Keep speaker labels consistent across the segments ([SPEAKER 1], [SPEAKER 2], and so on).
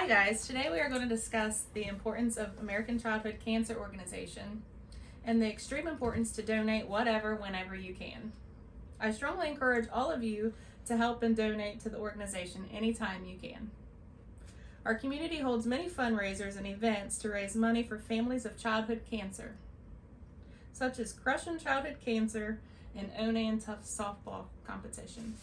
[SPEAKER 1] Hi guys, today we are going to discuss the importance of American Childhood Cancer Organization and the extreme importance to donate whatever, whenever you can. I strongly encourage all of you to help and donate to the organization anytime you can. Our community holds many fundraisers and events to raise money for families of childhood cancer, such as Crushing Childhood Cancer and Onan Tough Softball Competition.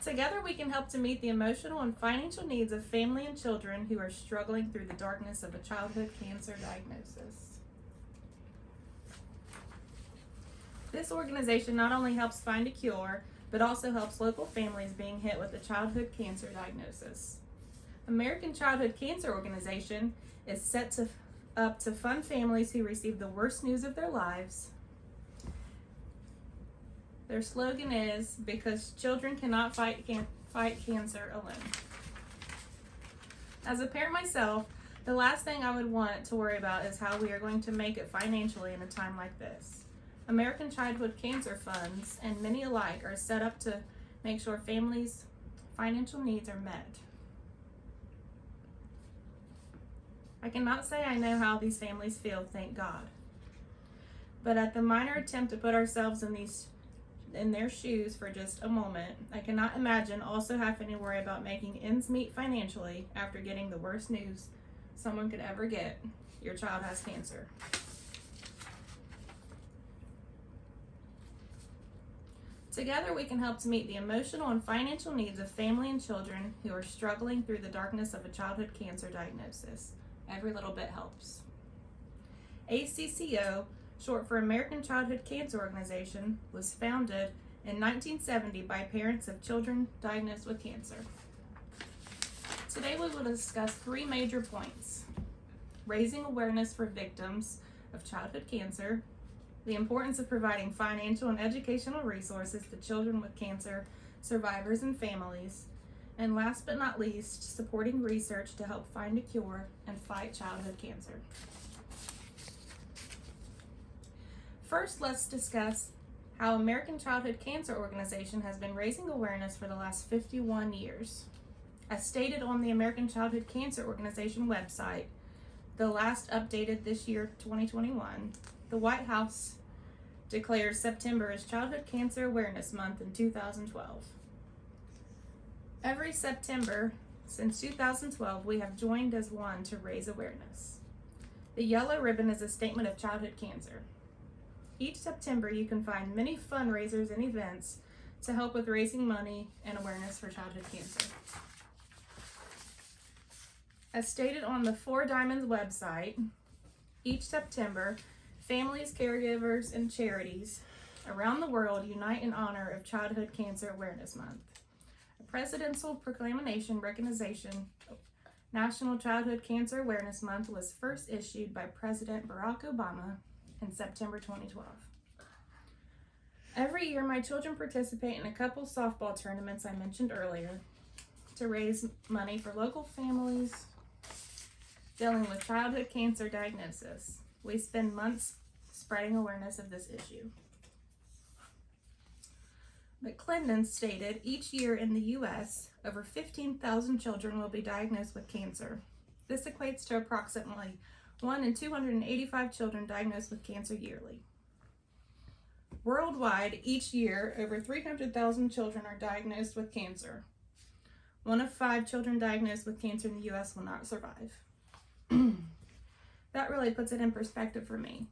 [SPEAKER 1] Together we can help to meet the emotional and financial needs of family and children who are struggling through the darkness of a childhood cancer diagnosis. This organization not only helps find a cure, but also helps local families being hit with a childhood cancer diagnosis. American Childhood Cancer Organization is set up to fund families who receive the worst news of their lives. Their slogan is, "Because children cannot fight cancer alone." As a parent myself, the last thing I would want to worry about is how we are going to make it financially in a time like this. American Childhood Cancer Funds and many alike are set up to make sure families' financial needs are met. I cannot say I know how these families feel, thank God. But at the minor attempt to put ourselves in their shoes for just a moment, I cannot imagine also having to worry about making ends meet financially after getting the worst news someone could ever get: your child has cancer. Together we can help to meet the emotional and financial needs of family and children who are struggling through the darkness of a childhood cancer diagnosis. Every little bit helps. ACCO, short for American Childhood Cancer Organization, was founded in 1970 by parents of children diagnosed with cancer. Today we will discuss three major points: raising awareness for victims of childhood cancer, the importance of providing financial and educational resources to children with cancer survivors and families, and last but not least, supporting research to help find a cure and fight childhood cancer. First, let's discuss how American Childhood Cancer Organization has been raising awareness for the last 51 years. As stated on the American Childhood Cancer Organization website, the last updated this year, 2021, the White House declares September as Childhood Cancer Awareness Month in 2012. Every September since 2012, we have joined as one to raise awareness. The yellow ribbon is a statement of childhood cancer. Each September, you can find many fundraisers and events to help with raising money and awareness for childhood cancer. As stated on the Four Diamonds website, each September, families, caregivers, and charities around the world unite in honor of Childhood Cancer Awareness Month. A presidential proclamation recognition National Childhood Cancer Awareness Month was first issued by President Barack Obama in September 2012. Every year, my children participate in a couple softball tournaments I mentioned earlier to raise money for local families dealing with childhood cancer diagnosis. We spend months spreading awareness of this issue. McClendon stated each year in the U.S., over 15,000 children will be diagnosed with cancer. This equates to approximately 1 in 285 children diagnosed with cancer yearly. Worldwide, each year, over 300,000 children are diagnosed with cancer. 1 of 5 children diagnosed with cancer in the U.S. will not survive. That really puts it in perspective for me.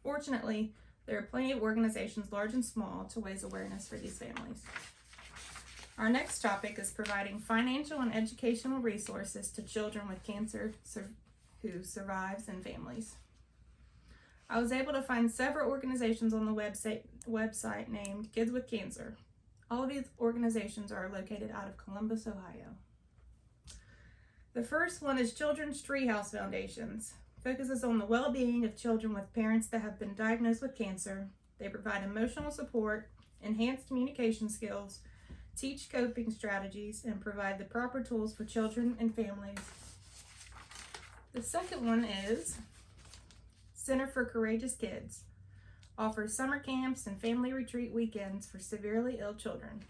[SPEAKER 1] Fortunately, there are plenty of organizations, large and small, to raise awareness for these families. Our next topic is providing financial and educational resources to children with cancer who survives and families. I was able to find several organizations on the website named Kids with Cancer. All of these organizations are located out of Columbus, Ohio. The first one is Children's Treehouse Foundations. Focuses on the well-being of children with parents that have been diagnosed with cancer. They provide emotional support, enhance communication skills, teach coping strategies, and provide the proper tools for children and families. The second one is Center for Courageous Kids. Offers summer camps and family retreat weekends for severely ill children.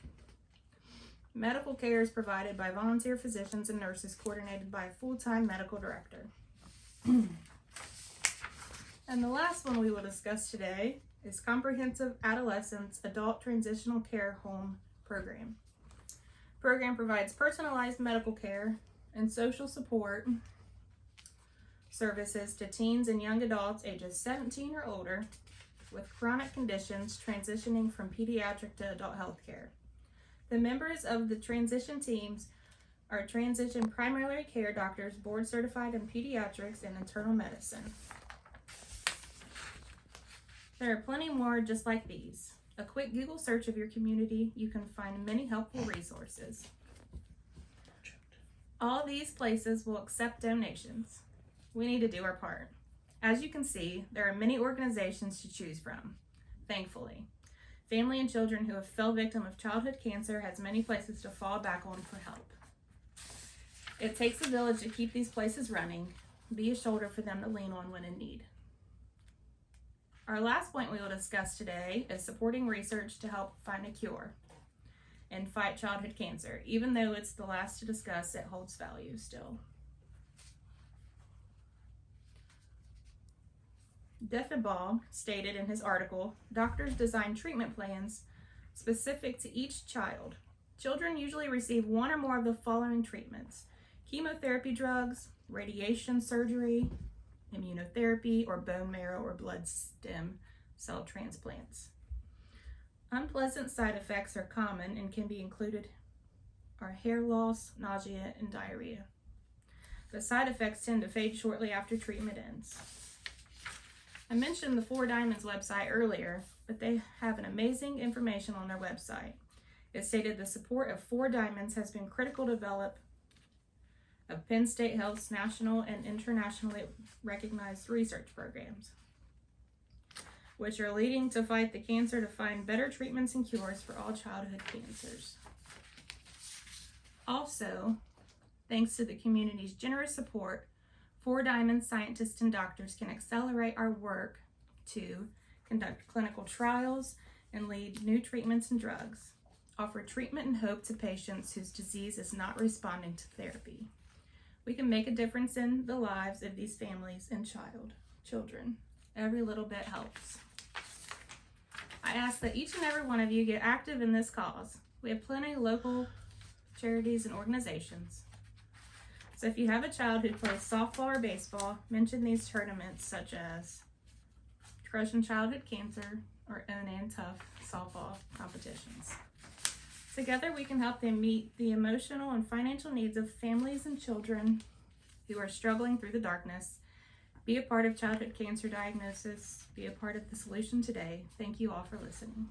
[SPEAKER 1] Medical care is provided by volunteer physicians and nurses coordinated by a full-time medical director. And the last one we will discuss today is Comprehensive Adolescents Adult Transitional Care Home Program. Program provides personalized medical care and social support services to teens and young adults ages 17 or older with chronic conditions transitioning from pediatric to adult health care. The members of the transition teams are transition primary care doctors board certified in pediatrics and internal medicine. There are plenty more just like these. A quick Google search of your community, you can find many helpful resources. All these places will accept donations. We need to do our part. As you can see, there are many organizations to choose from, thankfully. Family and children who have fell victim of childhood cancer has many places to fall back on for help. It takes a village to keep these places running. Be a shoulder for them to lean on when in need. Our last point we will discuss today is supporting research to help find a cure and fight childhood cancer. Even though it's the last to discuss, it holds value still. Defenbaugh stated in his article, doctors design treatment plans specific to each child. Children usually receive one or more of the following treatments: chemotherapy drugs, radiation surgery, immunotherapy, or bone marrow or blood stem cell transplants. Unpleasant side effects are common and can be included are hair loss, nausea, and diarrhea. The side effects tend to fade shortly after treatment ends. I mentioned the Four Diamonds website earlier, but they have an amazing information on their website. It stated the support of Four Diamonds has been critical to develop of Penn State Health's national and internationally recognized research programs, which are leading to fight the cancer to find better treatments and cures for all childhood cancers. Also, thanks to the community's generous support, Four Diamonds scientists and doctors can accelerate our work to conduct clinical trials and lead new treatments and drugs, offer treatment and hope to patients whose disease is not responding to therapy. We can make a difference in the lives of these families and children. Every little bit helps. I ask that each and every one of you get active in this cause. We have plenty of local charities and organizations. So if you have a child who plays softball or baseball, mention these tournaments such as Crushing Childhood Cancer or Onan Tough softball competitions. Together we can help them meet the emotional and financial needs of families and children who are struggling through the darkness. Be a part of childhood cancer diagnosis. Be a part of the solution today. Thank you all for listening.